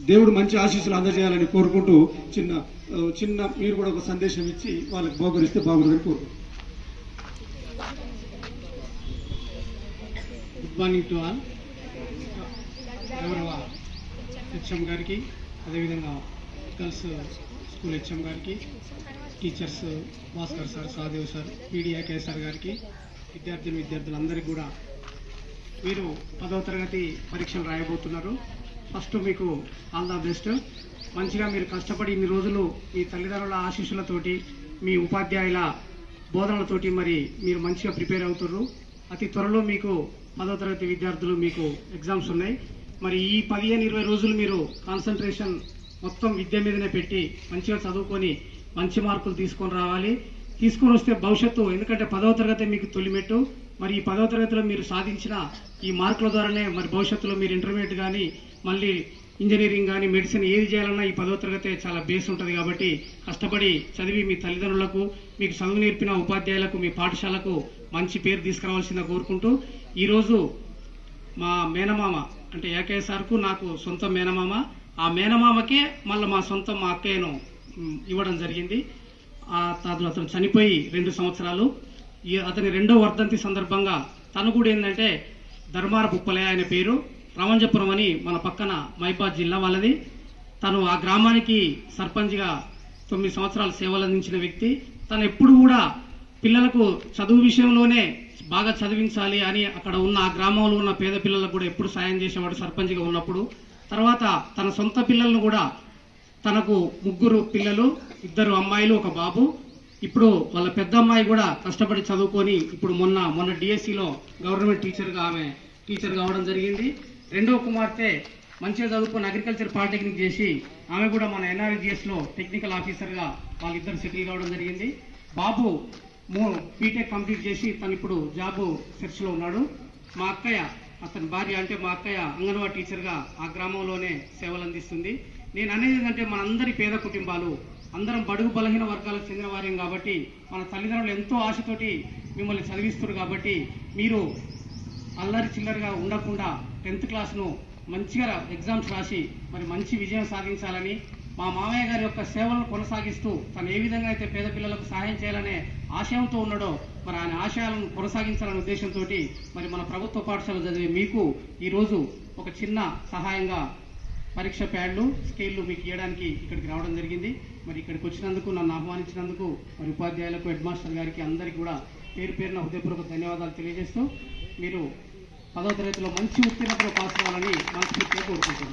దేవుడు మంచి ఆశీస్సులు అందజేయాలని కోరుకుంటూ చిన్న మీరు కూడా ఒక సందేశం ఇచ్చి వాళ్ళకి బహుకరిస్తే బాగుంటుందని కోరుకుంటున్నాను. Good morning to all. గౌరవ హెచ్ఎం గారికి, అదేవిధంగా గర్ల్స్ స్కూల్ హెచ్ఎం గారికి, teachers Bhaskar sir, Sahadev sir, pedia kesar గారికి, విద్యార్థులందరికీ కూడా మీరు 10వ తరగతి పరీక్షలు రాయబోతున్నారు. ఫస్ట్ మీకు ఆల్ ద బెస్ట్. మంచిగా మీరు కష్టపడి ఇన్ని రోజులు మీ తల్లిదండ్రుల ఆశీస్సులతోటి, మీ ఉపాధ్యాయుల బోధనలతోటి మరి మీరు మంచిగా ప్రిపేర్ అవుతున్నారు. అతి త్వరలో మీకు 10వ తరగతి విద్యార్థులు మీకు ఎగ్జామ్స్ ఉన్నాయి. మరి ఈ 15-20 రోజులు మీరు కాన్సన్ట్రేషన్ మొత్తం విద్య మీదనే పెట్టి మంచిగా చదువుకొని మంచి మార్కులు తీసుకొని రావాలి. తీసుకొని వస్తే భవిష్యత్తు, ఎందుకంటే 10వ తరగతి మీకు తొలిమెట్టు. మరి ఈ 10వ తరగతిలో మీరు సాధించిన ఈ మార్కుల ద్వారానే మరి భవిష్యత్తులో మీరు ఇంటర్మీడియట్ కానీ మళ్ళీ ఇంజనీరింగ్ కానీ మెడిసిన్ ఏది చేయాలన్నా ఈ 10వ తరగతి చాలా బేస్ ఉంటుంది. కాబట్టి కష్టపడి చదివి మీ తల్లిదండ్రులకు, మీకు చదువు నేర్పిన ఉపాధ్యాయులకు, మీ పాఠశాలకు మంచి పేరు తీసుకురావాల్సిందిగా కోరుకుంటూ, ఈరోజు మా మేనమామ అంటే ఏకయ్య సార్కు నాకు సొంత మేనమామ, ఆ మేనమామకే మళ్ళీ మా అక్కయ్యను ఇవ్వడం జరిగింది. అతను చనిపోయి 2 సంవత్సరాలు. అతని 2వ వర్ధంతి సందర్భంగా తను కూడా ఏంటంటే ధర్మారపు ఉప్పలయ్య ఆయన పేరు, రామంజపురం అని మన పక్కన మైబాద్ జిల్లా వాళ్ళది. తను ఆ గ్రామానికి సర్పంచ్గా 9 సంవత్సరాలు సేవలు అందించిన వ్యక్తి. తను ఎప్పుడు కూడా పిల్లలకు చదువు విషయంలోనే బాగా చదివించాలి అని అక్కడ ఉన్న ఆ గ్రామంలో ఉన్న పేద పిల్లలకు కూడా ఎప్పుడు సాయం చేసేవాడు సర్పంచ్గా ఉన్నప్పుడు. తర్వాత తన సొంత పిల్లలను కూడా, తనకు 3 పిల్లలు, 2 అమ్మాయిలు, 1 బాబు. ఇప్పుడు వాళ్ళ పెద్ద అమ్మాయి కూడా కష్టపడి చదువుకొని ఇప్పుడు మొన్న డిఎస్సిలో గవర్నమెంట్ టీచర్ కావడం జరిగింది. 2వ కుమార్తె మంచిగా చదువుకొని అగ్రికల్చర్ పాలిటెక్నిక్ చేసి ఆమె కూడా మన ఎన్ఆర్జిఎస్లో టెక్నికల్ ఆఫీసర్గా వాళ్ళిద్దరు సెటిల్ కావడం జరిగింది. బాబు బీటెక్ కంప్లీట్ చేసి తను ఇప్పుడు జాబ్ సెర్చ్లో ఉన్నాడు. మా అక్కయ్య, అతని భార్య అంటే మా అక్కయ్య అంగన్వాడీ టీచర్గా ఆ గ్రామంలోనే సేవలు అందిస్తుంది. నేను అనేది ఏంటంటే మనందరి పేద కుటుంబాలు, అందరం బడుగు బలహీన వర్గాలకు చెందిన వారేం కాబట్టి మన తల్లిదండ్రులు ఎంతో ఆశతోటి మిమ్మల్ని చదివిస్తారు. కాబట్టి మీరు అల్లరి చిల్లరిగా ఉండకుండా 10th క్లాస్ను మంచిగా ఎగ్జామ్స్ రాసి మరి మంచి విజయం సాధించాలని, మా మామయ్య గారి యొక్క సేవలను కొనసాగిస్తూ తను ఏ విధంగా అయితే పేద పిల్లలకు సహాయం చేయాలనే ఆశయంతో ఉన్నాడో మరి ఆయన ఆశయాలను కొనసాగించాలనే ఉద్దేశంతో మరి మన ప్రభుత్వ పాఠశాల చదివే మీకు ఈరోజు ఒక చిన్న సహాయంగా పరీక్ష ప్యాడ్లు, స్కేళ్ళు మీకు ఇవ్వడానికి ఇక్కడికి రావడం జరిగింది. మరి ఇక్కడికి వచ్చినందుకు, నన్ను ఆహ్వానించినందుకు మరి ఉపాధ్యాయులకు, హెడ్ మాస్టర్ గారికి అందరికీ కూడా పేరున హృదయపూర్వక ధన్యవాదాలు తెలియజేస్తూ, మీరు 10వ తరగతిలో మంచి ఉత్తీర్ణతలో పాస్ అవ్వాలని మనస్ఫూర్తిగా కోరుకుంటున్నాను.